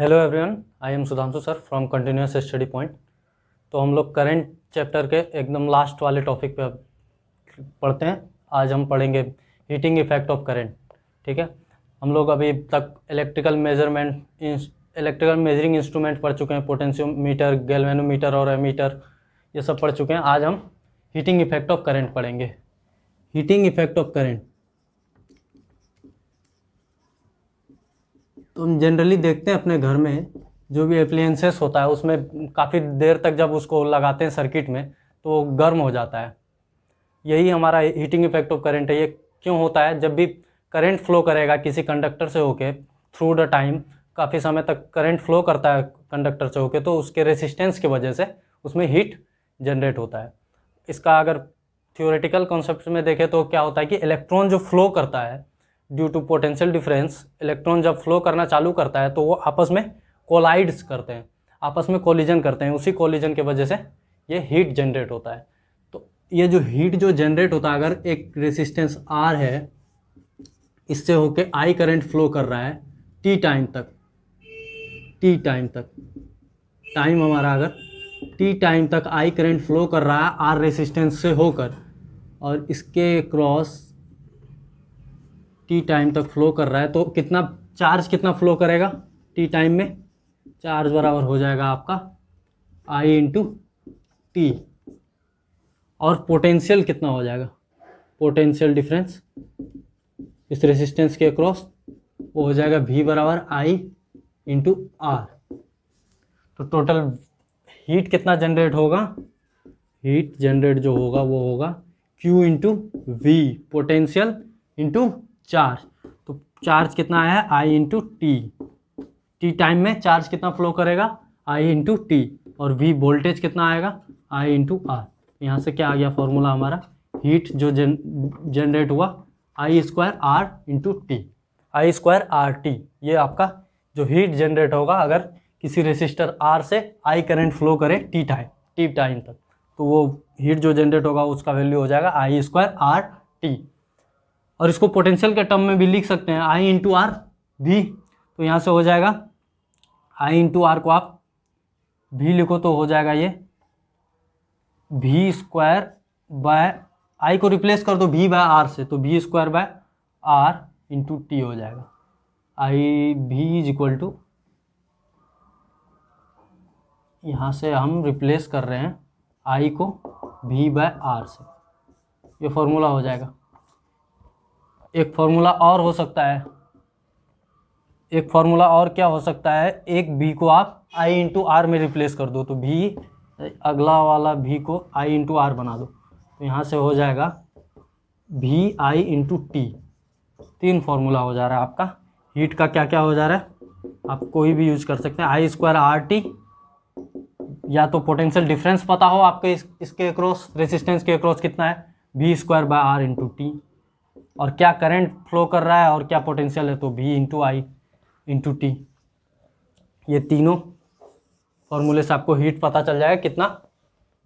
Hello everyone, I am Sudhanshu sir from continuous study point. तो हम लोग करंट चैप्टर के एकदम लास्ट वाले टॉपिक पे अब पढ़ते हैं। आज हम पढ़ेंगे हीटिंग इफेक्ट ऑफ करंट। ठीक है, हम लोग अभी तक इलेक्ट्रिकल मेजरिंग इंस्ट्रूमेंट पढ़ चुके हैं, पोटेंशियोमीटर, गैल्वेनोमीटर और एमीटर, ये सब पढ़ चुके हैं। आज हम हीटिंग इफेक्ट ऑफ करंट पढ़ेंगे। हीटिंग इफेक्ट ऑफ करंट तो हम जनरली देखते हैं अपने घर में जो भी एप्लियंसेस होता है उसमें काफ़ी देर तक जब उसको लगाते हैं सर्किट में तो वो गर्म हो जाता है। यही हमारा हीटिंग इफेक्ट ऑफ करंट है। ये क्यों होता है? जब भी करंट फ्लो करेगा किसी कंडक्टर से होके थ्रू द टाइम, काफ़ी समय तक करंट फ्लो करता है कंडक्टर से होके, तो उसके रेसिस्टेंस की वजह से उसमें हीट जनरेट होता है। इसका अगर थियोरेटिकल कॉन्सेप्ट में देखें तो क्या होता है कि इलेक्ट्रॉन जो फ्लो करता है due to potential difference, electron जब फ्लो करना चालू करता है तो वो आपस में कोलाइड्स करते हैं, आपस में कोलिजन करते हैं। उसी कोलिजन की वजह से ये हीट जनरेट होता है। तो ये जो हीट जो जनरेट होता है, अगर एक रेसिस्टेंस R है, इससे होके I करंट फ्लो कर रहा है T टाइम तक, टाइम हमारा अगर T टाइम तक I करंट फ्लो कर रहा है R रेसिस्टेंस से होकर, और इसके क्रॉस T टाइम तक फ्लो कर रहा है, तो कितना चार्ज कितना फ्लो करेगा T टाइम में? चार्ज बराबर हो जाएगा आपका I इंटू टी। और पोटेंशियल कितना हो जाएगा? पोटेंशियल डिफरेंस इस रेसिस्टेंस के अक्रॉस वो हो जाएगा V बराबर I इंटू आर। तो टोटल हीट कितना जनरेट होगा? हीट जनरेट जो होगा वो होगा Q into V, potential into charge. तो चार्ज कितना आया है? I इंटू टी टाइम में चार्ज कितना फ्लो करेगा? I into T. और V वोल्टेज कितना आएगा? I into R. यहाँ से क्या आ गया फॉर्मूला हमारा? हीट जो जनरेट हुआ I square R into T, I square R T. ये आपका जो हीट जनरेट होगा अगर किसी रेसिस्टर R से I करंट फ्लो करे टी टाइम तक, तो वो हीट जो जनरेट होगा उसका वैल्यू हो जाएगा I स्क्वायर आर टी। और इसको पोटेंशियल के टर्म में भी लिख सकते हैं, I इंटू आर भी। तो यहाँ से हो जाएगा I इंटू आर को आप भी लिखो तो हो जाएगा ये V स्क्वायर बाय I को रिप्लेस कर दो V बाय आर से, तो V square by R into T हो जाएगा। I V is equal to, यहाँ से हम रिप्लेस कर रहे हैं I को V बाय आर से, ये फॉर्मूला हो जाएगा। एक फॉर्मूला और हो सकता है, एक फॉर्मूला और क्या हो सकता है? एक V को आप I इंटू आर में रिप्लेस कर दो, तो V अगला वाला V को I इंटू आर बना दो, तो यहाँ से हो जाएगा V I इंटू टी। तीन फार्मूला हो जा रहा है आपका। हीट का क्या क्या हो जा रहा है आप कोई भी यूज कर सकते हैं। I स्क्वायर आर टी, या तो पोटेंशियल डिफरेंस पता हो आपके इसके अक्रॉस, रेसिस्टेंस के अक्रॉस कितना है, V square by R into T. और क्या करंट फ्लो कर रहा है और क्या पोटेंशियल है, तो V इंटू आई इंटू टी। ये तीनों फॉर्मूले से आपको हीट पता चल जाएगा कितना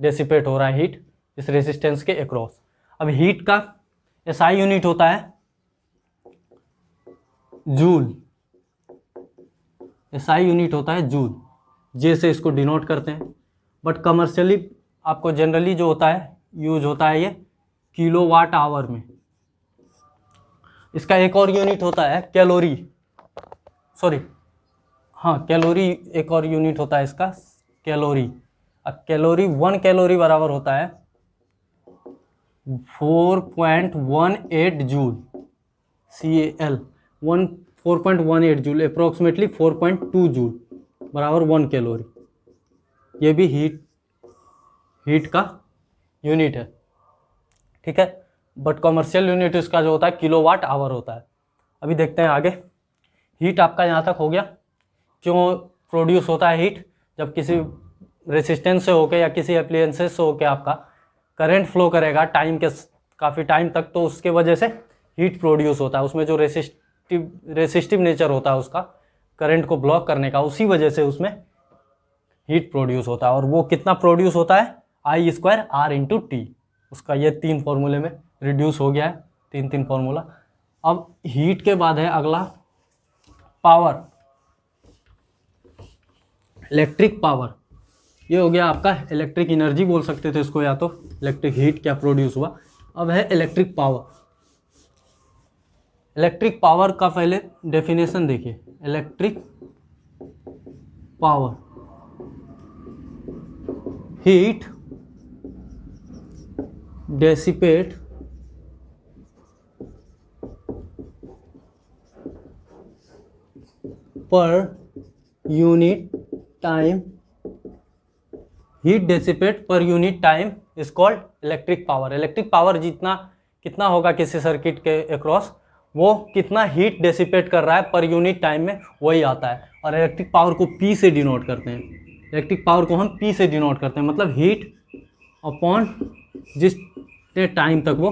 डेसिपेट हो रहा है हीट इस रेसिस्टेंस के अक्रॉस। अब हीट का SI यूनिट होता है जूल, SI यूनिट होता है जूल, J से इसको डिनोट करते हैं। बट कमर्शियली आपको जनरली जो होता है यूज होता है ये किलोवाट आवर में। इसका एक और यूनिट होता है कैलोरी, कैलोरी एक और यूनिट होता है इसका, कैलोरी। अब कैलोरी 1 कैलोरी बराबर होता है 4.18 joule, CAL 4.18 joule, approximately 4.2 joule बराबर 1 कैलोरी। ये भी हीट का यूनिट है, ठीक है। बट कमर्शियल यूनिट इसका जो होता है किलोवाट आवर होता है। अभी देखते हैं आगे। हीट आपका यहाँ तक हो गया। क्यों प्रोड्यूस होता है हीट? जब किसी रेसिस्टेंस से होके या किसी एप्लियंसेस से होके आपका करंट फ्लो करेगा टाइम के काफ़ी टाइम तक, तो उसके वजह से हीट प्रोड्यूस होता है। उसमें जो रेसिस्टिव नेचर होता है उसका करंट को ब्लॉक करने का, उसी वजह से उसमें हीट प्रोड्यूस होता है। और वो कितना प्रोड्यूस होता है? I square R into T. उसका ये तीन फॉर्मूले में रिड्यूस हो गया है, तीन फॉर्मूला। अब हीट के बाद है अगला पावर। इलेक्ट्रिक पावर, ये हो गया आपका इलेक्ट्रिक एनर्जी बोल सकते थे इसको, या तो इलेक्ट्रिक हीट क्या प्रोड्यूस हुआ। अब है इलेक्ट्रिक पावर। इलेक्ट्रिक पावर का पहले डेफिनेशन देखिए। Electric power, heat dissipate per unit time, heat dissipate per unit time is called electric power. Electric power जितना कितना होगा किसी सर्किट के अक्रॉस, वो कितना हीट डेसिपेट कर रहा है पर यूनिट टाइम में, वही आता है। और इलेक्ट्रिक पावर को P से डिनोट करते हैं। इलेक्ट्रिक पावर को हम P से डिनोट करते हैं, मतलब हीट अपॉन जितने टाइम तक वो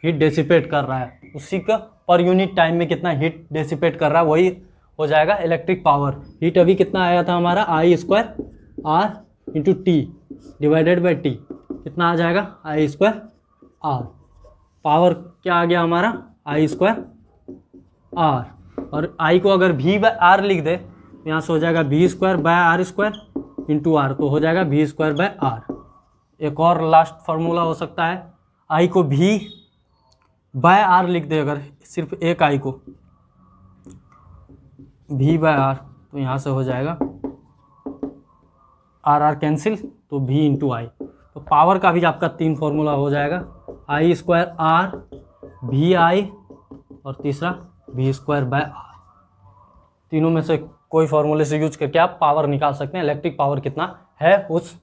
हीट डेसिपेट कर रहा है, उसी का पर यूनिट टाइम में कितना हीट डेसिपेट कर रहा है, वही हो जाएगा इलेक्ट्रिक पावर। हीट अभी कितना आया था हमारा, I² R into T divided by T, कितना आ जाएगा I² R। पावर क्या आ गया हमारा, I² R। और I को अगर V/R लिख दे तो यहाँ से हो जाएगा V²/R² इंटू R, तो हो जाएगा V²/R। एक और लास्ट फार्मूला हो सकता है, I को V/R लिख दे, अगर सिर्फ एक I को V/R, तो यहाँ से हो जाएगा R कैंसिल, तो V इंटू आई। तो पावर का भी आपका 3 फॉर्मूला हो जाएगा, I² R, VI और तीसरा V²/R। तीनों में से कोई फॉर्मूले से यूज करके आप पावर निकाल सकते हैं, इलेक्ट्रिक पावर कितना है उस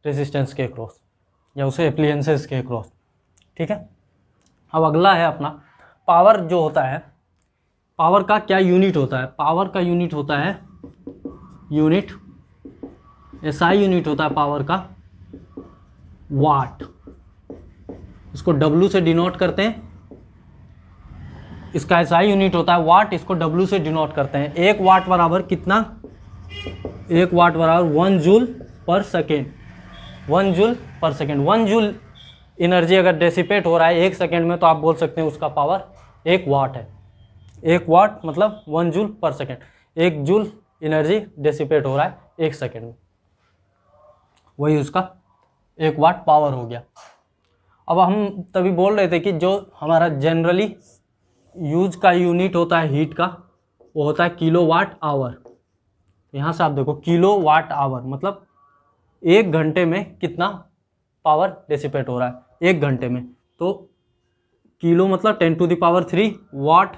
रेजिस्टेंस के क्रॉस या उसे एप्लियंसेस के क्रॉस। ठीक है, अब अगला है अपना पावर जो होता है। पावर का क्या यूनिट होता है, पावर का यूनिट होता है यूनिट, SI यूनिट होता है पावर का वाट। इसको W से डिनोट करते हैं, इसका SI यूनिट होता है वाट, इसको W से डिनोट करते हैं। 1 वाट बराबर कितना, 1 वाट बराबर 1 जूल पर सेकेंड। 1 जूल पर सेकेंड, 1 जूल एनर्जी अगर डेसिपेट हो रहा है 1 सेकेंड में, तो आप बोल सकते हैं उसका पावर 1 वाट है। 1 वाट मतलब 1 जूल पर सेकेंड, 1 जूल एनर्जी डेसिपेट हो रहा है 1 सेकेंड में, वही उसका 1 वाट पावर हो गया। अब हम तभी बोल रहे थे कि जो हमारा जनरली यूज का यूनिट होता है हीट का, वो होता है किलोवाट आवर। यहाँ से आप देखो किलोवाट आवर मतलब 1 घंटे में कितना पावर डेसिपेट हो रहा है 1 घंटे में। तो किलो मतलब 10⁻³ वाट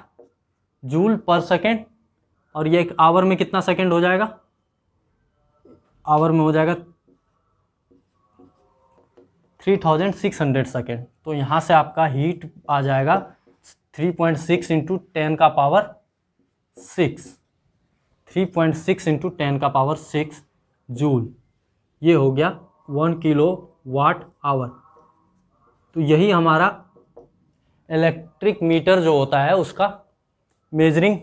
जूल पर सेकेंड, और ये एक आवर में कितना सेकेंड हो जाएगा, आवर में हो जाएगा 3600 सेकेंड। तो यहाँ से आपका हीट आ जाएगा 3.6 इंटू 10 का पावर 6, 3.6 इंटू 10 का पावर 6 जूल। ये हो गया 1 किलोवाट आवर। तो यही हमारा इलेक्ट्रिक मीटर जो होता है उसका मेजरिंग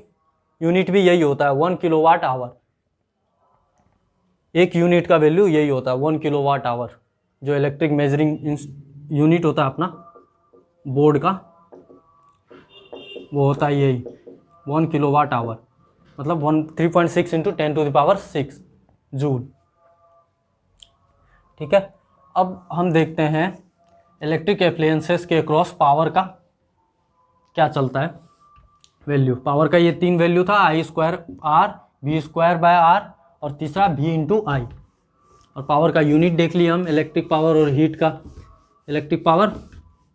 यूनिट भी यही होता है, 1 किलोवाट आवर। एक यूनिट का वैल्यू यही होता है 1 किलोवाट आवर। जो इलेक्ट्रिक मेजरिंग यूनिट होता है अपना बोर्ड का, वो होता है यही 1 किलोवाट आवर, मतलब 3.6 इंटू 10⁻6 जूल। ठीक है, अब हम देखते हैं इलेक्ट्रिक एप्लायंसेस के अक्रॉस पावर का क्या चलता है वैल्यू। पावर का ये 3 वैल्यू था, I² R, V²/R और तीसरा V इंटू आई। और पावर का यूनिट देख लिया हम, इलेक्ट्रिक पावर और हीट का। इलेक्ट्रिक पावर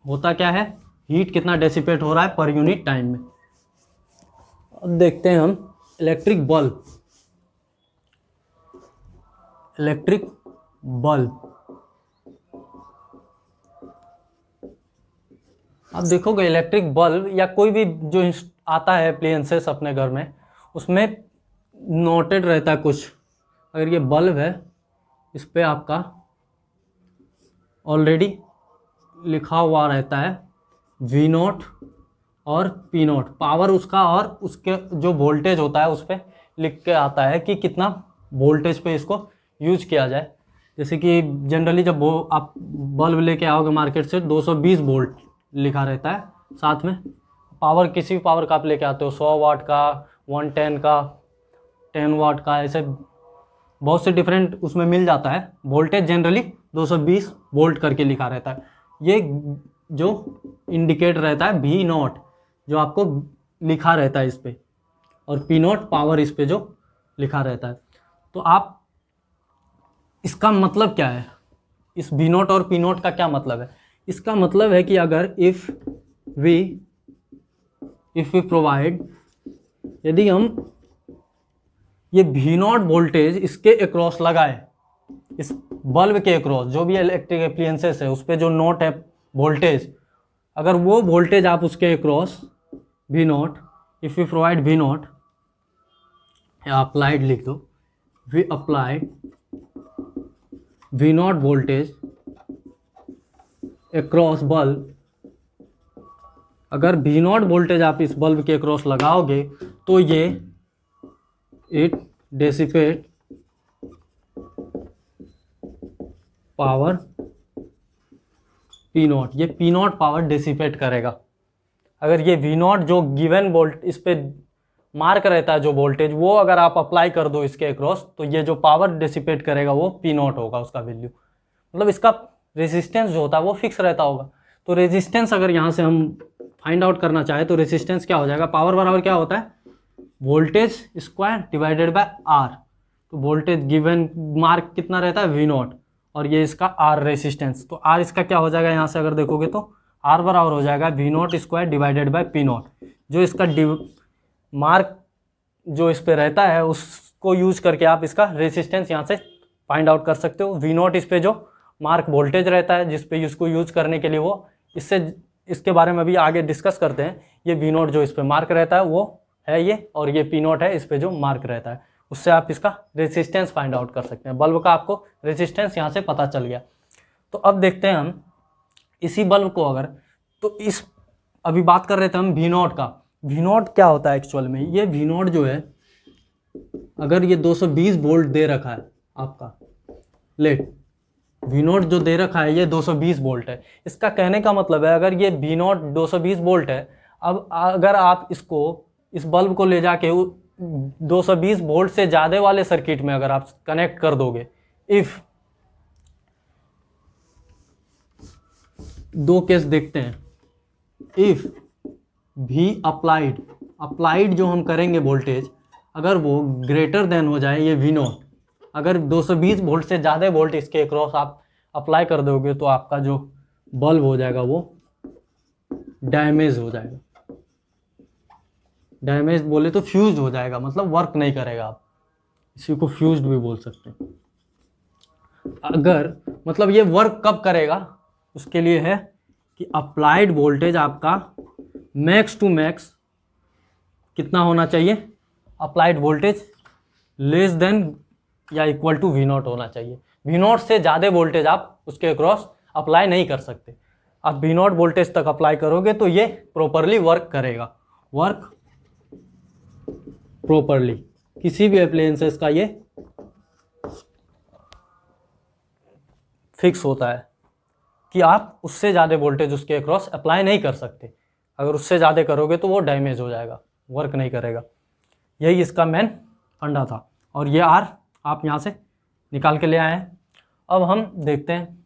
होता क्या है, हीट कितना डेसिपेट हो रहा है पर यूनिट टाइम में। अब देखते हैं हम इलेक्ट्रिक बल्ब। इलेक्ट्रिक बल्ब, आप देखोगे इलेक्ट्रिक बल्ब या कोई भी जो आता है अप्लायंसेस अपने घर में, उसमें नोटेड रहता है कुछ। अगर ये बल्ब है, इस पे आपका ऑलरेडी लिखा हुआ रहता है V0 और P0, पावर उसका, और उसके जो वोल्टेज होता है उस पर लिख के आता है कि कितना वोल्टेज पे इसको यूज किया जाए। जैसे कि जनरली जब वो आप बल्ब लेके आओगे मार्केट से 220 वोल्ट लिखा रहता है, साथ में पावर किसी भी पावर का आप लेके आते हो, 100 वाट का, 110 का, 10 वाट का, ऐसे बहुत से डिफरेंट उसमें मिल जाता है। वोल्टेज जनरली 220 वोल्ट करके लिखा रहता है। ये जो इंडिकेट रहता है V नॉट, जो आपको लिखा रहता है इस पर, और P नॉट पावर इस पे जो लिखा रहता है। तो आप इसका मतलब क्या है, इस V नॉट और P नॉट का क्या मतलब है? इसका मतलब है कि अगर इफ़ वी प्रोवाइड, यदि हम ये V नॉट वोल्टेज इसके अक्रॉस लगाए, इस बल्ब के अक्रॉस, जो भी इलेक्ट्रिक एप्लियंसेस है उस पर जो नॉट है वोल्टेज, अगर वो वोल्टेज आप उसके across V nought, if you provide V nought, या अप्लाइड लिख दो, V applied V nought voltage across bulb, अगर V नॉट वोल्टेज आप इस बल्ब के अक्रॉस लगाओगे तो ये it dissipate power P nought, ये P नॉट पावर डेसिपेट करेगा। अगर ये V नॉट जो गिवन वोल्ट इस पे मार्क रहता है जो वोल्टेज, वो अगर आप अप्लाई कर दो इसके अक्रॉस, तो ये जो पावर डेसिपेट करेगा वो P नॉट होगा, उसका वैल्यू। मतलब इसका रेजिस्टेंस जो होता है वो फिक्स रहता होगा। तो रेजिस्टेंस अगर यहाँ से हम फाइंड आउट करना चाहे तो रेजिस्टेंस क्या हो जाएगा, पावर बराबर क्या होता है, voltage square divided by R. तो वोल्टेज गिवन मार्क कितना रहता है, V नॉट, और ये इसका आर रेजिस्टेंस। तो आर इसका क्या हो जाएगा, यहाँ से अगर देखोगे तो आर बराबर हो जाएगा V not square divided bye P not. जो इसका मार्क जो इस पे रहता है उसको यूज करके आप इसका रेजिस्टेंस यहाँ से फाइंड आउट कर सकते हो। V नॉट इस पे जो मार्क वोल्टेज रहता है जिस पे इसको यूज करने के लिए, वो इसके बारे में भी आगे डिस्कस करते हैं। ये V नॉट जो इस पे मार्क रहता है वो है ये, और ये P नॉट है इस पे जो मार्क रहता है, उससे आप इसका रेजिस्टेंस फाइंड आउट कर सकते हैं। बल्ब का आपको रेजिस्टेंस यहाँ से पता चल गया। तो अब देखते हैं हम इसी बल्ब को, अगर तो इस अभी बात कर रहे थे हम V नॉट का। V नॉट क्या होता है एक्चुअल में, ये V नॉट जो है, अगर ये 220 वोल्ट दे रखा है आपका, लेट V नॉट जो दे रखा है ये 220 वोल्ट है। इसका कहने का मतलब है अगर ये V नॉट 220 वोल्ट है, अब अगर आप इसको, इस बल्ब को ले जाके 220 वोल्ट से ज़्यादा वाले सर्किट में अगर आप कनेक्ट कर दोगे, इफ़ दो केस देखते हैं, इफ़ V अप्लाइड जो हम करेंगे वोल्टेज, अगर वो ग्रेटर देन हो जाए ये V नॉट, अगर 220 वोल्ट से ज़्यादा वोल्ट इसके अक्रॉस आप अप्लाई कर दोगे तो आपका जो बल्ब हो जाएगा वो डैमेज हो जाएगा। डैमेज बोले तो फ्यूज हो जाएगा, मतलब वर्क नहीं करेगा, आप इसी को फ्यूज्ड भी बोल सकते हैं। अगर मतलब ये वर्क कब करेगा, उसके लिए है कि अप्लाइड वोल्टेज आपका मैक्स टू मैक्स कितना होना चाहिए, अप्लाइड वोल्टेज लेस देन या इक्वल टू V नॉट होना चाहिए। V नॉट से ज़्यादा वोल्टेज आप उसके अक्रॉस अप्लाई नहीं कर सकते। आप V नॉट वोल्टेज तक अप्लाई करोगे तो ये प्रॉपरली वर्क करेगा, वर्क प्रॉपरली। किसी भी अप्लायंसेस का ये फिक्स होता है कि आप उससे ज़्यादा वोल्टेज उसके अक्रॉस अप्लाई नहीं कर सकते। अगर उससे ज़्यादा करोगे तो वो डैमेज हो जाएगा, वर्क नहीं करेगा। यही इसका मेन फंडा था, और ये आर आप यहाँ से निकाल के ले आए हैं। अब हम देखते हैं,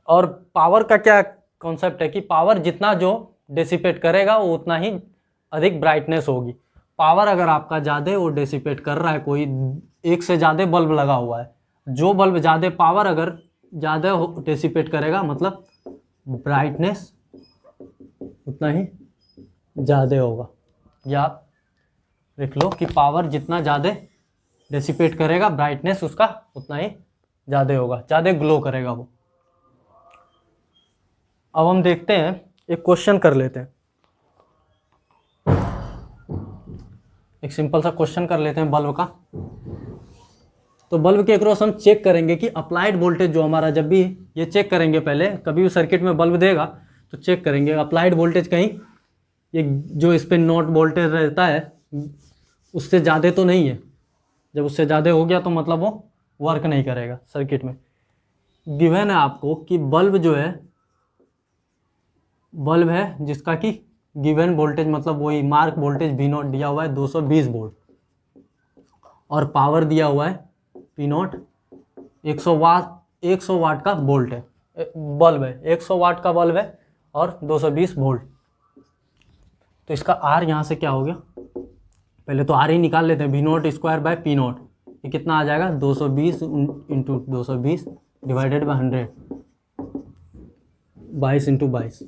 और पावर का क्या कॉन्सेप्ट है कि पावर जितना जो डेसिपेट करेगा वो उतना ही अधिक ब्राइटनेस होगी। पावर अगर आपका ज़्यादा वो डेसिपेट कर रहा है, कोई एक से ज़्यादा बल्ब लगा हुआ है, जो बल्ब ज़्यादा पावर अगर ज़्यादा डेसिपेट करेगा मतलब ब्राइटनेस उतना ही ज़्यादा होगा। या आप लिख लो कि पावर जितना ज़्यादा डेसिपेट करेगा ब्राइटनेस उसका उतना ही ज़्यादा होगा, ज़्यादा ग्लो करेगा वो। अब हम देखते हैं, एक क्वेश्चन कर लेते हैं, एक सिंपल सा क्वेश्चन कर लेते हैं बल्ब का। तो बल्ब के अक्रॉस हम चेक करेंगे कि अप्लाइड वोल्टेज जो हमारा, जब भी ये चेक करेंगे पहले, कभी भी सर्किट में बल्ब देगा तो चेक करेंगे अप्लाइड वोल्टेज कहीं ये जो इस पर नॉट वोल्टेज रहता है उससे ज़्यादा तो नहीं है। जब उससे ज़्यादा हो गया तो मतलब वो वर्क नहीं करेगा सर्किट में। गिवन है आपको कि बल्ब जो है, बल्ब है जिसका कि गिवन वोल्टेज मतलब वही मार्क वोल्टेज V नॉट दिया हुआ है 220 वोल्ट, और पावर दिया हुआ है पी नॉट 100 वाट का वोल्ट है, बल्ब है, 100 वाट का बल्ब है और 220 वोल्ट। तो इसका आर यहाँ से क्या हो गया, पहले तो आर ही निकाल लेते हैं, V nought square by P nought, ये कितना आ जाएगा 220 इंटू 220 डिवाइडेड बाय 100, 22 इंटू 22,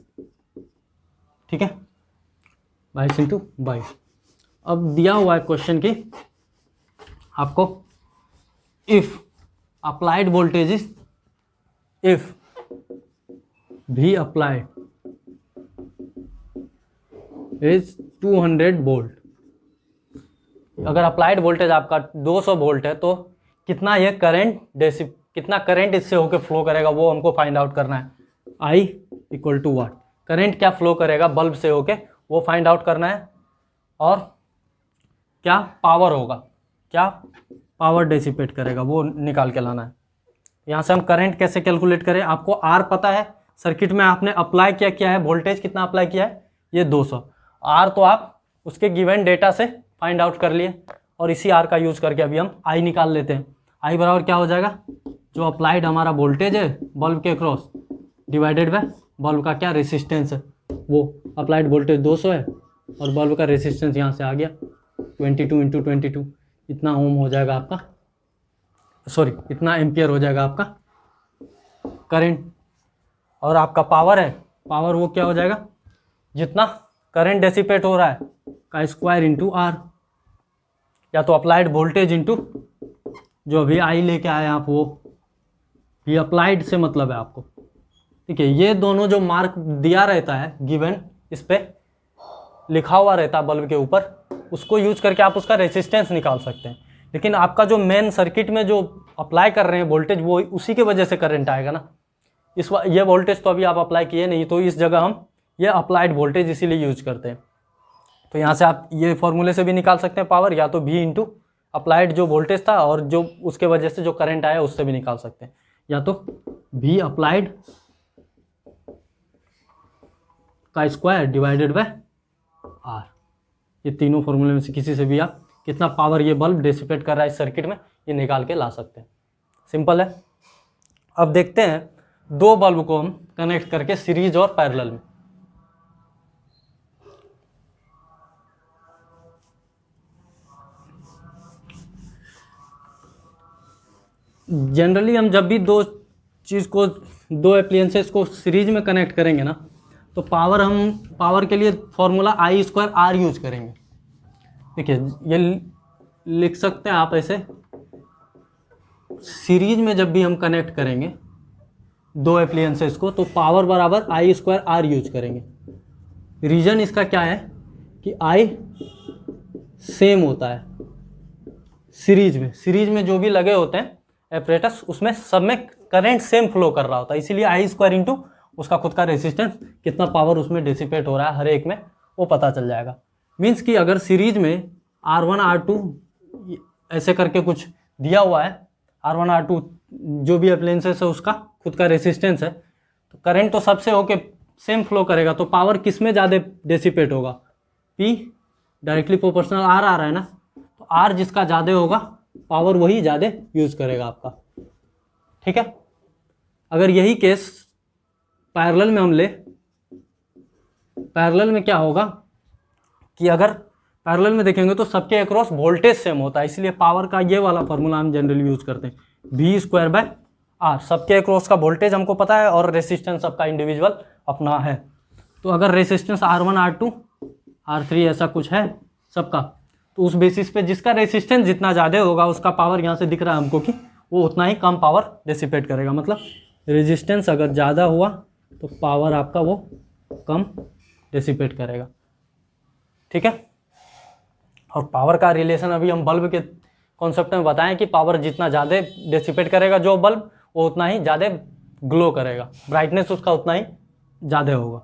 ठीक है, 22 इंटू 22। अब दिया हुआ है क्वेश्चन की आपको, if applied voltage is, if भी अप्लाइड इज 200 वोल्ट, अगर अप्लाइड वोल्टेज आपका 200 वोल्ट है तो कितना ये करंट कितना करंट इससे होकर फ्लो करेगा वो हमको फाइंड आउट करना है। I equal to watt, current क्या फ्लो करेगा बल्ब से होके वो फाइंड आउट करना है, और क्या पावर होगा, क्या पावर डेसिपेट करेगा वो निकाल के लाना है। यहाँ से हम करंट कैसे कैलकुलेट करें, आपको R पता है, सर्किट में आपने अप्लाई क्या है, वोल्टेज कितना अप्लाई किया है, ये 200, R तो आप उसके गिवन डेटा से फाइंड आउट कर लिए, और इसी R का यूज करके अभी हम I निकाल लेते हैं। I बराबर क्या हो जाएगा, जो अप्लाइड हमारा वोल्टेज है बल्ब के क्रॉस डिवाइडेड बाय बल्ब का क्या रेसिस्टेंस है, वो अप्लाइड वोल्टेज 200 है और बल्ब का रेसिस्टेंस यहाँ से आ गया 22 इंटू 22, इतना ओम हो जाएगा आपका, सॉरी इतना एम्पियर हो जाएगा आपका करंट। और आपका पावर है, पावर वो क्या हो जाएगा, जितना करंट डेसिपेट हो रहा है का स्क्वायर इंटू आर, या तो अप्लाइड वोल्टेज इंटू जो अभी आई लेके आए आप वो, भी अप्लाइड से मतलब है आपको, ठीक है। ये दोनों जो मार्क दिया रहता है गिवन, इस पे लिखा हुआ रहता है बल्ब के ऊपर, उसको यूज करके आप उसका रेसिस्टेंस निकाल सकते हैं। लेकिन आपका जो मेन सर्किट में जो अप्लाई कर रहे हैं वोल्टेज, वो उसी के वजह से करंट आएगा ना। ये वोल्टेज तो अभी आप अप्लाई किए नहीं, तो इस जगह हम ये अप्लाइड वोल्टेज इसीलिए यूज करते हैं। तो यहाँ से आप ये फॉर्मूले से भी निकाल सकते हैं पावर, या तो भी इंटू अप्लाइड जो वोल्टेज था और जो उसके वजह से जो करंट आया उससे भी निकाल सकते हैं, या तो भी अप्लाइड का स्क्वायर डिवाइडेड बाय आर, ये तीनों फॉर्मूले में से किसी से भी आप कितना पावर ये बल्ब डेसिपेट कर रहा है इस सर्किट में ये निकाल के ला सकते हैं। सिंपल है। अब देखते हैं दो बल्ब को हम कनेक्ट करके सीरीज और पैरेलल में। जनरली हम जब भी दो एप्लियंसेस को सीरीज में कनेक्ट करेंगे ना, तो पावर के लिए formula I square R use करेंगे। देखिए ये लिख सकते हैं आप ऐसे, सीरीज में जब भी हम कनेक्ट करेंगे दो एप्लियंसेस को तो पावर बराबर I स्क्वायर R यूज करेंगे। रीजन इसका क्या है कि I सेम होता है सीरीज में जो भी लगे होते हैं एपरेटस, उसमें सब में करंट सेम फ्लो कर रहा होता है, इसीलिए I स्क्वायर इंटू उसका खुद का रेसिस्टेंस, कितना पावर उसमें डिसिपेट हो रहा है हर एक में वो पता चल जाएगा। मीन्स कि अगर सीरीज में R1 R2 ऐसे करके कुछ दिया हुआ है, R1 R2 जो भी अप्लायंसेस है उसका खुद का रेसिस्टेंस है, तो करंट तो सबसे होके सेम फ्लो करेगा, तो पावर किस में ज़्यादा डेसिपेट होगा, P डायरेक्टली प्रोपोर्शनल R आ रहा है ना, तो R जिसका ज़्यादा होगा पावर वही ज़्यादा यूज करेगा आपका, ठीक है। अगर यही केस पैरेलल में हम ले, पैरेलल में क्या होगा कि अगर पैरेलल में देखेंगे तो सबके अक्रॉस वोल्टेज सेम होता है, इसलिए पावर का ये वाला फॉर्मूला हम जनरली यूज करते हैं, V स्क्वायर बाय R। सबके अक्रॉस का वोल्टेज हमको पता है और रेसिस्टेंस सबका इंडिविजुअल अपना है, तो अगर रेसिस्टेंस R1 R2 R3 ऐसा कुछ है सबका, तो उस बेसिस पे जिसका रेसिस्टेंस जितना ज़्यादा होगा उसका पावर यहाँ से दिख रहा है हमको कि वो उतना ही कम पावर डिसिपेट करेगा। मतलब रेजिस्टेंस अगर ज़्यादा हुआ तो पावर आपका वो कम डिसिपेट करेगा, ठीक है। और पावर का रिलेशन अभी हम बल्ब के कॉन्सेप्ट में बताएं कि पावर जितना ज़्यादा डिसिपेट करेगा जो बल्ब, वो उतना ही ज़्यादा ग्लो करेगा, ब्राइटनेस उसका उतना ही ज़्यादा होगा।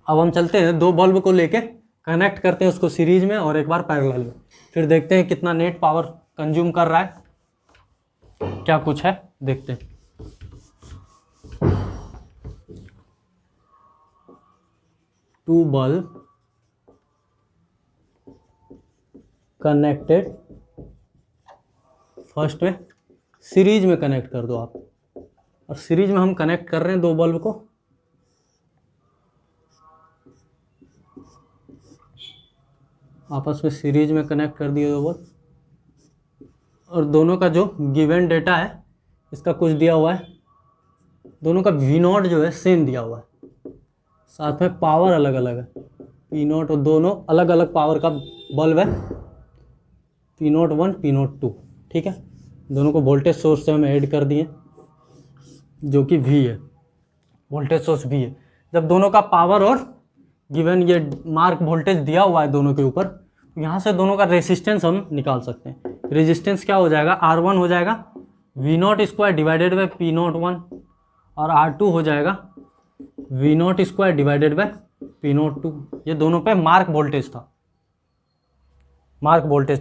अब हम चलते हैं दो बल्ब को लेके कनेक्ट करते हैं उसको सीरीज में और एक बार पैरेलल में, फिर देखते हैं कितना नेट पावर कंज्यूम कर रहा है, क्या कुछ है देखते हैं। टू बल्ब connected फर्स्ट में सीरीज में कनेक्ट कर दो आप, और सीरीज में हम कनेक्ट कर रहे हैं दो बल्ब को, आपस में सीरीज में कनेक्ट कर दिए दो बल्ब, और दोनों का जो गिवन डेटा है इसका कुछ दिया हुआ है, दोनों का V0 जो है सेम दिया हुआ है, साथ में पावर अलग अलग है P0, और दोनों अलग अलग पावर का बल्ब है P0 1 P0 2। ठीक है, दोनों को वोल्टेज सोर्स से हम ऐड कर दिए जो कि V है, वोल्टेज सोर्स V है। जब दोनों का पावर और गिवन ये मार्क वोल्टेज दिया हुआ है दोनों के ऊपर, तो यहाँ से दोनों का रेजिस्टेंस हम निकाल सकते हैं। रेजिस्टेंस क्या हो जाएगा, R1 हो जाएगा V0 square divided by P0 1, और R2 हो जाएगा V0 square divided by P0 2। ये दोनों पे मार्क वोल्टेज था,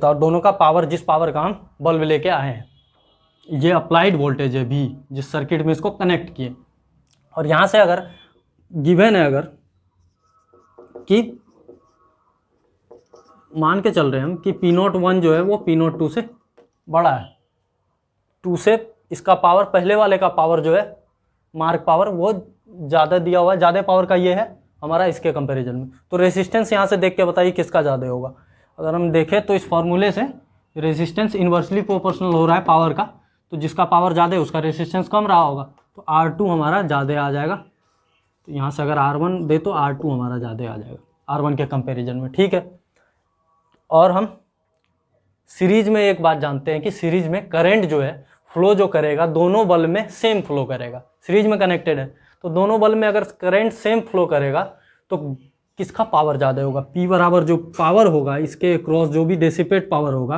और दोनों का पावर, जिस पावर का हम बल्ब लेके आए हैं, ये अप्लाइड वोल्टेज है V, जिस सर्किट में इसको कनेक्ट किए। और यहाँ से अगर गिवन है, अगर कि मान के चल रहे हैं हम कि P0 1 जो है वो P0 2 से बड़ा है, 2 से इसका पावर, पहले वाले का पावर जो है मार्क पावर, वो ज़्यादा दिया हुआ है, ज़्यादा पावर का ये है हमारा इसके कंपैरिजन में। तो रेजिस्टेंस यहाँ से देख के बताइए किसका ज़्यादा होगा। अगर हम देखें तो इस फॉर्मूले से रेजिस्टेंस इन्वर्सली प्रोपोर्शनल हो रहा है पावर का, तो जिसका पावर ज़्यादा है उसका रेजिस्टेंस कम रहा होगा, तो R2 हमारा ज़्यादा आ जाएगा। तो यहाँ से अगर R1 दे तो R2 हमारा ज़्यादा आ जाएगा R1 के कंपैरिजन में। ठीक है, और हम सीरीज में एक बात जानते हैं कि सीरीज में करंट जो है फ्लो जो करेगा दोनों बल्ब में सेम फ्लो करेगा। सीरीज में कनेक्टेड है तो दोनों बल्ब में अगर करंट सेम फ्लो करेगा तो किसका पावर ज़्यादा होगा, P बराबर जो पावर होगा इसके क्रॉस जो भी डेसिपेट पावर होगा,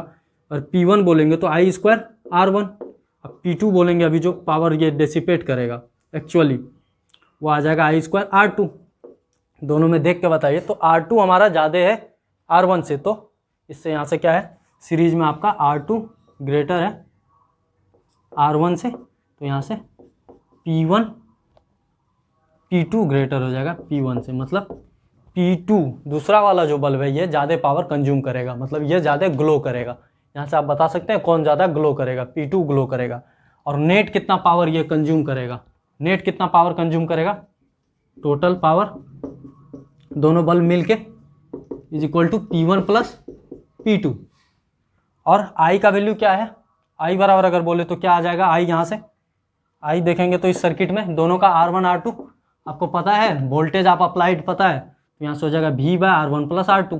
और P1 बोलेंगे तो I स्क्वायर R1, अब P2 बोलेंगे अभी जो पावर ये डेसिपेट करेगा एक्चुअली वो आ जाएगा I स्क्वायर R2। दोनों में देख के बताइए, तो R2 हमारा ज़्यादा है R1 से, तो इससे यहाँ से क्या है, सीरीज में आपका R2 ग्रेटर है R1 से, तो यहाँ से P1 P2 ग्रेटर हो जाएगा P1 से, मतलब P2 दूसरा वाला जो बल्ब है ये ज़्यादा पावर कंज्यूम करेगा, मतलब ये ज़्यादा ग्लो करेगा। यहाँ से आप बता सकते हैं कौन ज़्यादा ग्लो करेगा, P2 ग्लो करेगा। और नेट कितना पावर ये कंज्यूम करेगा, नेट कितना पावर कंज्यूम करेगा, टोटल पावर दोनों बल्ब मिलके is equal to P1 plus P2। और I का वैल्यू क्या है, I बराबर अगर बोले तो क्या आ जाएगा, I यहाँ से I देखेंगे तो इस सर्किट में दोनों का R1 R2 आपको पता है, वोल्टेज आप अप्लाइड पता है, तो यहाँ से हो जाएगा V bye R1 plus R2।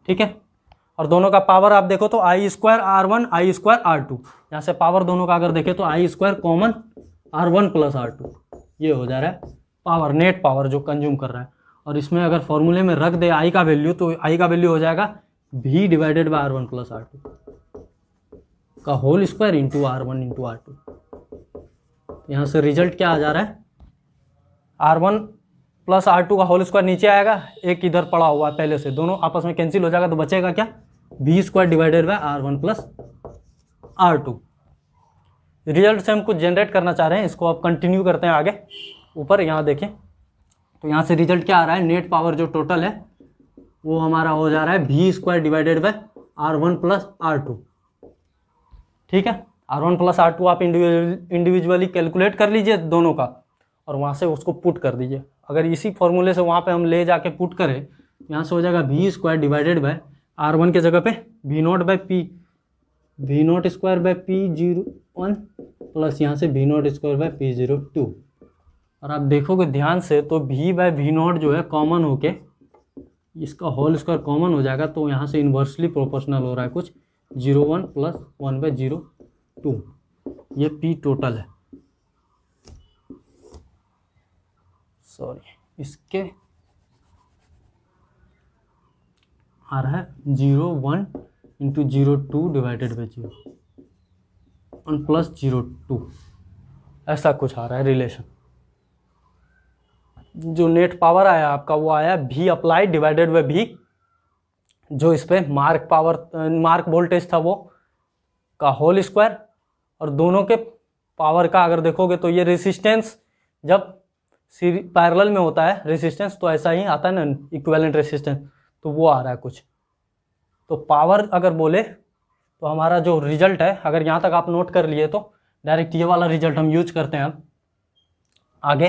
ठीक है, और दोनों का पावर आप देखो तो I square R1 I square R2, यहाँ से पावर दोनों का अगर देखें तो I square common R1 plus R2, ये हो जा रहा है पावर, नेट पावर जो कंज्यूम कर रहा है। और इसमें अगर फॉर्मूले में रख दे I का वैल्यू, तो I का वैल्यू हो जाएगा V divided by R1 plus R2 का whole square into R1 into R2। यहाँ से रिजल्ट क्या आ जा रहा है, R1 प्लस R2 का होल स्क्वायर नीचे आएगा, एक इधर पड़ा हुआ है पहले से, दोनों आपस में कैंसिल हो जाएगा, तो बचेगा क्या, V square divided bye R1 plus R2। Result से हम कुछ जनरेट करना चाह रहे हैं, इसको आप कंटिन्यू करते हैं आगे ऊपर। यहाँ देखें तो यहाँ से रिजल्ट क्या आ रहा है, नेट पावर जो टोटल है वो हमारा हो जा रहा है V square divided bye R1 plus R2। ठीक है, R1 प्लस R2 आप इंडिविजुअली कैलकुलेट कर लीजिए दोनों का, और वहाँ से उसको पुट कर दीजिए। अगर इसी फॉर्मूले से वहाँ पे हम ले जाके पुट करें, यहाँ से हो जाएगा V square divided bye R1 के जगह पे V0 by P, V0 square by P01 plus यहाँ से V0 स्क्वायर बाई P02। और आप देखोगे ध्यान से तो V बाई V0 जो है कॉमन होके इसका होल स्क्वायर कॉमन हो जाएगा, तो यहाँ से इन्वर्सली प्रोपोर्शनल हो रहा है कुछ 0.1 प्लस 1/02, ये P टोटल है, सॉरी इसके आ रहा है 0.1 इंटू 0.2 डिवाइडेड बाई 0.1 प्लस 0.2, ऐसा कुछ आ रहा है रिलेशन। जो नेट पावर आया आपका वो आया V applied divided by V, जो इस पर मार्क वोल्टेज था वो का होल स्क्वायर, और दोनों के पावर का अगर देखोगे तो ये रेसिस्टेंस जब पैरेलल में होता है रेसिस्टेंस तो ऐसा ही आता है ना, इक्विवेलेंट रेसिस्टेंस, तो वो आ रहा है कुछ। तो पावर अगर बोले तो हमारा जो रिजल्ट है, अगर यहाँ तक आप नोट कर लिए तो डायरेक्ट ये वाला रिजल्ट हम यूज करते हैं। अब आगे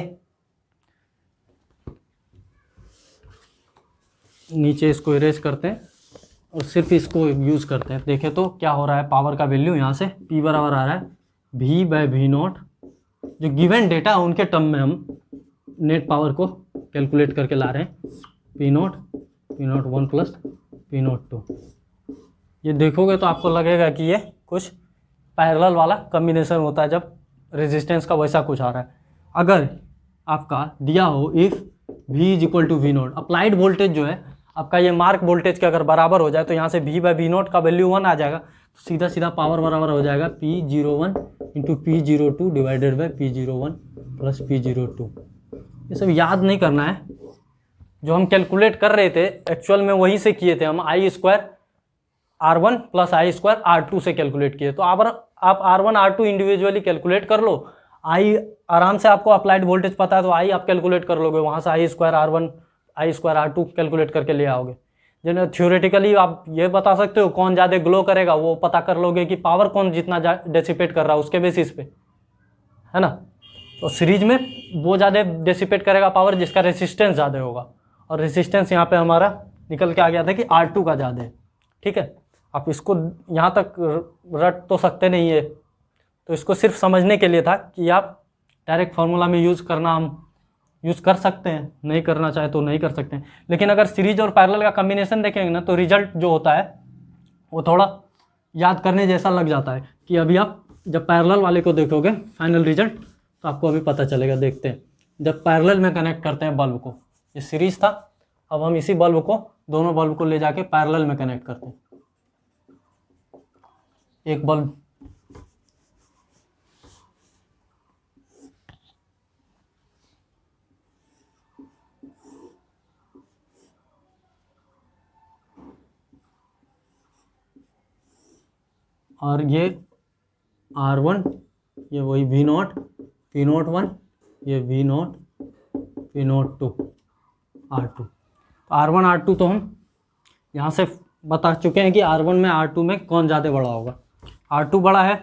नीचे इसको इरेज करते हैं और सिर्फ इसको यूज़ करते हैं। देखें तो क्या हो रहा है, पावर का वैल्यू यहाँ से P बराबर आ रहा है V/V0। जो गिवन डेटा है उनके टर्म में हम नेट पावर को कैलकुलेट करके ला रहे हैं। P0 1 plus P0 2। ये देखोगे तो आपको लगेगा कि ये कुछ पैरेलल वाला कम्बिनेशन होता है जब रेजिस्टेंस का वैसा कुछ आ रहा है। अगर आपका दिया हो if V = V0, applied voltage जो है आपका ये मार्क वोल्टेज के अगर बराबर हो जाए तो यहाँ से V/V0 का वैल्यू 1 आ जाएगा, तो सीधा सीधा पावर बराबर हो जाएगा P01 × P02 divided by P01 plus P02। ये सब याद नहीं करना है, जो हम कैलकुलेट कर रहे थे एक्चुअल में वहीं से किए थे हम। I² R1 plus I² R2 से कैलकुलेट किए। तो आप R1 R2 इंडिविजुअली कैलकुलेट कर लो। I आराम से, आपको अप्लाइड वोल्टेज पता है तो I आप कैलकुलेट कर लोगे, वहाँ से I² R1 I² R2 calculate करके ले आओगे। जिन्हें थ्योरेटिकली आप ये बता सकते हो कौन ज़्यादा ग्लो करेगा, वो पता कर लोगे कि पावर कौन जितना डेसिपेट कर रहा है उसके बेसिस पे, है ना। तो सीरीज में वो ज़्यादा डेसिपेट करेगा पावर जिसका रेसिस्टेंस ज़्यादा होगा, और रेसिस्टेंस यहाँ पे हमारा निकल के आ गया था कि R2 का ज़्यादा है। ठीक है, आप इसको यहाँ तक रट तो सकते नहीं है, तो इसको सिर्फ समझने के लिए था कि आप डायरेक्ट फार्मूला में यूज़ करना हम यूज़ कर सकते हैं, नहीं करना चाहे तो नहीं कर सकते हैं। लेकिन अगर सीरीज और पैरेलल का कम्बिनेशन देखेंगे ना तो रिजल्ट जो होता है वो थोड़ा याद करने जैसा लग जाता है। कि अभी आप जब पैरेलल वाले को देखोगे फाइनल रिजल्ट तो आपको अभी पता चलेगा। देखते हैं, जब पैरेलल में कनेक्ट करते हैं बल्ब को, ये सीरीज था, अब हम इसी बल्ब को, दोनों बल्ब को ले जाके पैरेलल में कनेक्ट करते हैं। एक बल्ब और ये R1, ये वही V0 P01, ये V0 P02 R2। R1 R2 तो हम यहाँ से बता चुके हैं कि R1 में R2 में कौन ज़्यादा बड़ा होगा। R2 बड़ा है,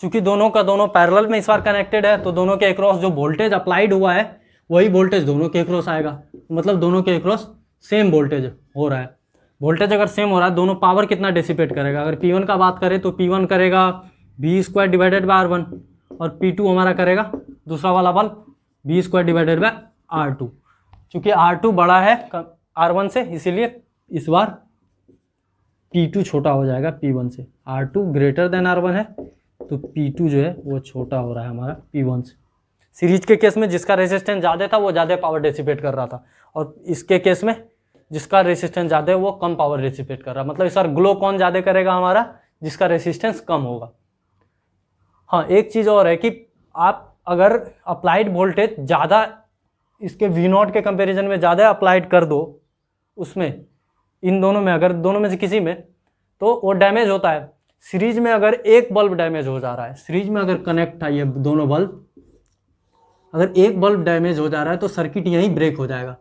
चूँकि दोनों का दोनों पैरेलल में इस बार कनेक्टेड है तो दोनों के अक्रॉस जो वोल्टेज अप्लाइड हुआ है वही वोल्टेज दोनों के अक्रॉस आएगा। मतलब दोनों के अक्रॉस सेम वोल्टेज हो रहा है। वोल्टेज अगर सेम हो रहा है, दोनों पावर कितना डिसिपेट करेगा। अगर P1 का बात करें तो P1 करेगा V² डिवाइडेड बाय R1, और P2 हमारा करेगा दूसरा वाला bulb V² divided by R2। चूँकि R2 बड़ा है R1 से, इसीलिए इस बार P2 छोटा हो जाएगा P1 से। R2 ग्रेटर देन R1 है तो P2 जो है वो छोटा हो रहा है हमारा P1 से। सीरीज के केस में जिसका रेजिस्टेंस ज़्यादा था वो ज़्यादा पावर डिसिपेट कर रहा था, और इसके केस में जिसका रेसिस्टेंस ज़्यादा है वो कम पावर डिसिपेट कर रहा है। मतलब इस बार ग्लो कौन ज़्यादा करेगा हमारा, जिसका रेसिस्टेंस कम होगा। हाँ, एक चीज़ और है कि आप अगर अप्लाइड वोल्टेज ज़्यादा इसके V0 के कंपैरिजन में ज़्यादा अप्लाइड कर दो उसमें, इन दोनों में, अगर दोनों में से किसी में, तो वो डैमेज होता है। सीरीज में अगर एक बल्ब डैमेज हो जा रहा है, सीरीज में अगर कनेक्ट था ये दोनों बल्ब, अगर एक बल्ब डैमेज हो जा रहा है तो सर्किट यहीं ब्रेक हो जाएगा,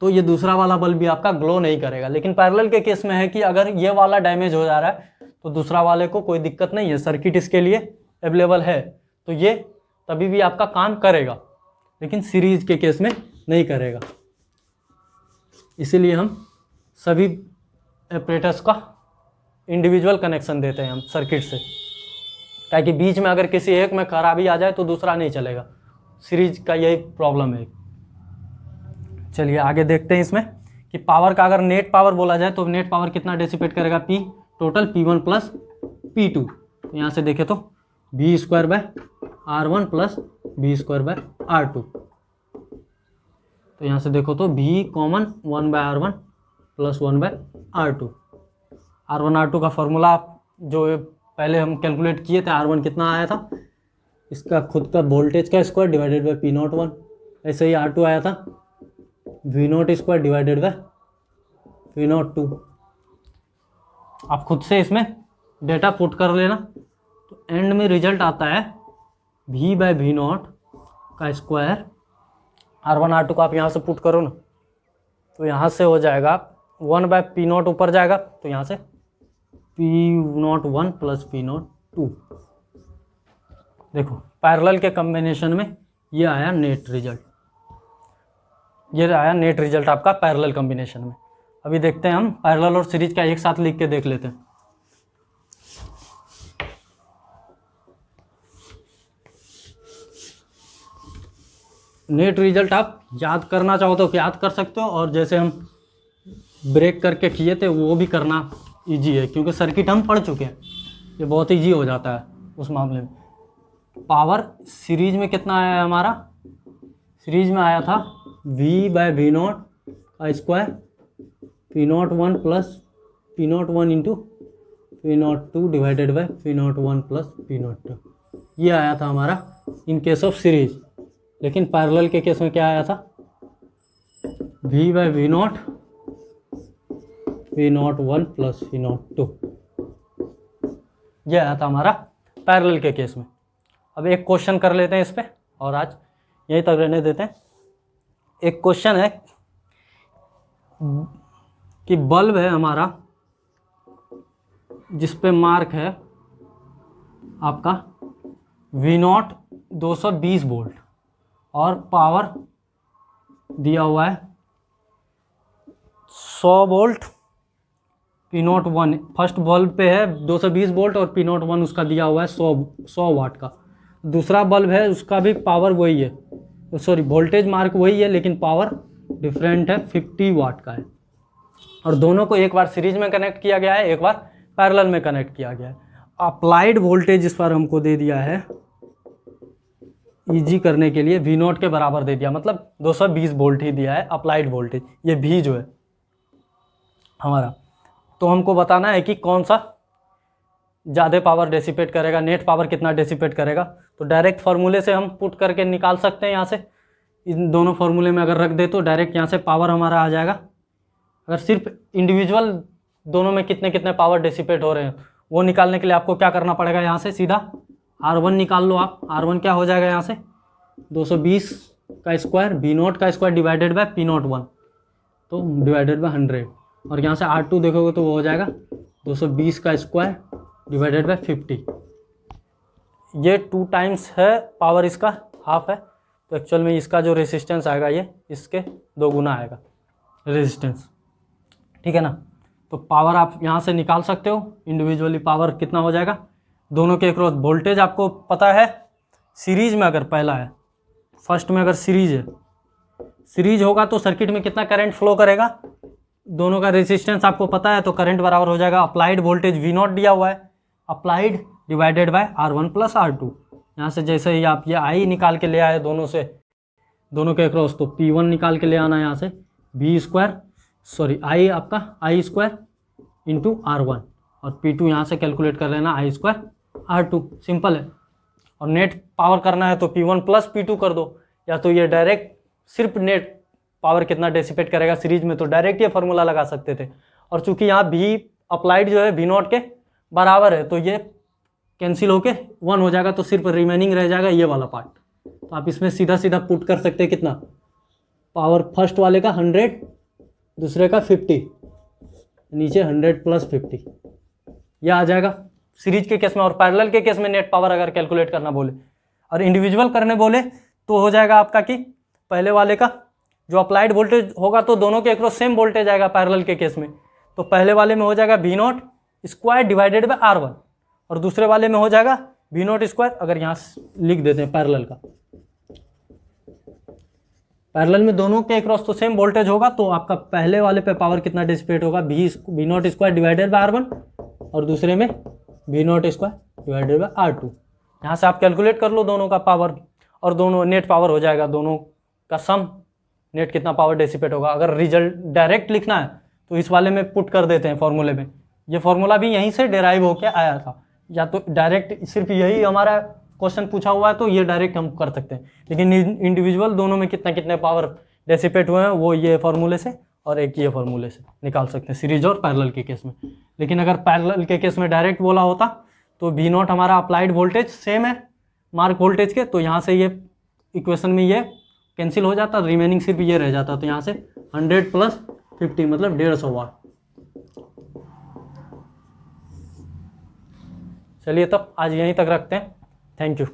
तो ये दूसरा वाला बल्ब भी आपका ग्लो नहीं करेगा। लेकिन पैरेलल के केस में है कि अगर ये वाला डैमेज हो जा रहा है तो दूसरा वाले को कोई दिक्कत नहीं है, सर्किट इसके लिए अवेलेबल है, तो ये तभी भी आपका काम करेगा। लेकिन सीरीज के केस में नहीं करेगा। इसीलिए हम सभी एपरेटर्स का इंडिविजुअल कनेक्शन देते हैं हम सर्किट से, ताकि बीच में अगर किसी एक में खराबी आ जाए तो दूसरा नहीं चलेगा। सीरीज का यही प्रॉब्लम है। चलिए आगे देखते हैं इसमें कि पावर का अगर नेट पावर बोला जाए तो नेट पावर कितना डिसिपेट करेगा, P total P1 plus P2। तो यहाँ से देखें तो V² bye R1 plus V² bye R2। तो यहाँ से देखो तो V common 1 by R1 plus 1 by R2। R1 R2 का फॉर्मूला जो पहले हम कैलकुलेट किए थे, R1 कितना आया था, इसका खुद का वोल्टेज का स्क्वायर डिवाइडेड बाय P01। ऐसे ही R2 आया था V0² डिवाइडेड बाय V02। आप खुद से इसमें डेटा पुट कर लेना, तो एंड में रिजल्ट आता है V/V0 का स्क्वायर। R1 R2 को आप यहाँ से पुट करो ना, तो यहाँ से हो जाएगा 1/P0 ऊपर जाएगा, तो यहाँ से P01 प्लस P02। देखो पैरेलल के कॉम्बिनेशन में ये आया नेट रिजल्ट, ये आया नेट रिजल्ट आपका पैरेलल कॉम्बिनेशन में। अभी देखते हैं हम पैरेलल और सीरीज का एक साथ लिख के देख लेते हैं। नेट रिजल्ट आप याद करना चाहो तो याद कर सकते हो, और जैसे हम ब्रेक करके किए थे वो भी करना इजी है, क्योंकि सर्किट हम पढ़ चुके हैं, ये बहुत इजी हो जाता है उस मामले में। पावर सीरीज में कितना आया है हमारा, सीरीज में आया था V/V0 का square P01 plus P01 into P02 divided by P01 plus P02, ये आया था हमारा इन केस ऑफ सीरीज। लेकिन पैरेलल के केस में क्या आया था, V/V0 P01 प्लस P02, ये आया था हमारा पैरेलल के केस में। अब एक क्वेश्चन कर लेते हैं इस पे और आज यहीं तक रहने देते हैं। एक क्वेश्चन है कि बल्ब है हमारा जिस पे मार्क है आपका V0 220 वोल्ट और पावर दिया हुआ है 100 वोल्ट। P01 फर्स्ट बल्ब पे है 220 वोल्ट और P01 उसका दिया हुआ है 100 वाट का। दूसरा बल्ब है उसका भी पावर वही है, सॉरी वोल्टेज मार्क वही है लेकिन पावर डिफरेंट है, 50 वाट का है। और दोनों को एक बार सीरीज में कनेक्ट किया गया है, एक बार पैरेलल में कनेक्ट किया गया है। अप्लाइड वोल्टेज इस पर हमको दे दिया है इजी करने के लिए, V0 के बराबर दे दिया, मतलब 220 वोल्ट ही दिया है अप्लाइड वोल्टेज, ये V जो है हमारा। तो हमको बताना है कि कौन सा ज़्यादा पावर डेसिपेट करेगा, नेट पावर कितना डेसिपेट करेगा। तो डायरेक्ट फार्मूले से हम पुट करके निकाल सकते हैं यहाँ से, इन दोनों फार्मूले में अगर रख दे तो डायरेक्ट यहाँ से पावर हमारा आ जाएगा। अगर सिर्फ इंडिविजुअल दोनों में कितने कितने पावर डेसिपेट हो रहे हैं वो निकालने के लिए आपको क्या करना पड़ेगा, यहाँ से सीधा R1 निकाल लो आप। R1 क्या हो जाएगा यहाँ से 220 का स्क्वायर V0 का स्क्वायर डिवाइडेड बाय P01 तो डिवाइडेड बाय 100, और यहाँ से R2 देखोगे तो वो हो जाएगा 220 का स्क्वायर डिवाइडेड बाय 50। ये 2 टाइम्स है पावर, इसका हाफ है, तो एक्चुअल में इसका जो रेजिस्टेंस आएगा ये इसके 2 गुना आएगा रेजिस्टेंस, ठीक है ना। तो पावर आप यहाँ से निकाल सकते हो इंडिविजुअली, पावर कितना हो जाएगा दोनों के अक्रॉस। वोल्टेज आपको पता है सीरीज में, अगर पहला है फर्स्ट में, अगर सीरीज है, सीरीज होगा तो सर्किट में कितना करंट फ्लो करेगा, दोनों का रेजिस्टेंस आपको पता है, तो करंट बराबर हो जाएगा अप्लाइड वोल्टेज V0 दिया हुआ है, applied divided by R1 plus R2। यहाँ से जैसे ही आप ये I निकाल के ले आए दोनों से, दोनों के अक्रॉस, तो P1 निकाल के ले आना यहाँ से I आपका I स्क्वायर इंटू R1, और P2 यहाँ से कैलकुलेट कर लेना I स्क्वायर R2, सिंपल है। और नेट पावर करना है तो P1 प्लस P2 कर दो, या तो ये डायरेक्ट सिर्फ नेट पावर कितना डेसिपेट करेगा सीरीज में, तो डायरेक्ट ये फार्मूला लगा सकते थे। और चूंकि यहाँ V अप्लाइड जो है V0 के बराबर है तो ये कैंसिल होके 1 हो जाएगा, तो सिर्फ रिमेनिंग रह जाएगा ये वाला पार्ट। तो आप इसमें सीधा सीधा पुट कर सकते हैं कितना पावर, फर्स्ट वाले का 100, दूसरे का 50, नीचे 100 प्लस 50, यह आ जाएगा सीरीज के केस में। और पैरेलल के केस में नेट पावर अगर कैलकुलेट करना बोले और इंडिविजुअल करने बोले तो हो जाएगा आपका कि पहले वाले का जो अप्लाइड वोल्टेज होगा तो दोनों के अक्रॉस सेम वोल्टेज आएगा पैरेलल के केस में, तो पहले वाले में हो जाएगा V0 square divided bye R1, और दूसरे वाले में हो जाएगा V0 स्क्वायर। अगर यहाँ लिख देते हैं पैरेलल का, पैरेलल में दोनों के अक्रॉस तो सेम वोल्टेज होगा, तो आपका पहले वाले पे पावर कितना डिसिपेट होगा V0 square divided bye R1, और दूसरे में V0 square divided bye R2। यहाँ से आप कैलकुलेट कर लो दोनों का पावर, और दोनों नेट पावर हो जाएगा, दोनों का सम नेट कितना पावर डेसिपेट होगा। अगर रिजल्ट डायरेक्ट लिखना है तो इस वाले में पुट कर देते हैं फॉर्मूले में, ये फॉर्मूला भी यहीं से डेराइव होके आया था, या तो डायरेक्ट सिर्फ यही हमारा क्वेश्चन पूछा हुआ है तो ये डायरेक्ट हम कर सकते हैं, लेकिन इंडिविजुअल दोनों में कितना कितने पावर डेसिपेट हुए हैं वो ये फार्मूले से और एक ये फार्मूले से निकाल सकते हैं सीरीज और पैरेलल के केस में। लेकिन अगर पैरेलल के केस में डायरेक्ट बोला होता तो V0 हमारा अप्लाइड वोल्टेज सेम है मार्क वोल्टेज के, तो यहाँ से ये इक्वेशन में ये कैंसिल हो जाता, रिमेनिंग सिर्फ ये रह जाता, तो यहाँ से 100 प्लस 50 मतलब 150 वाट। चलिए तब आज यहीं तक रखते हैं। Thank you.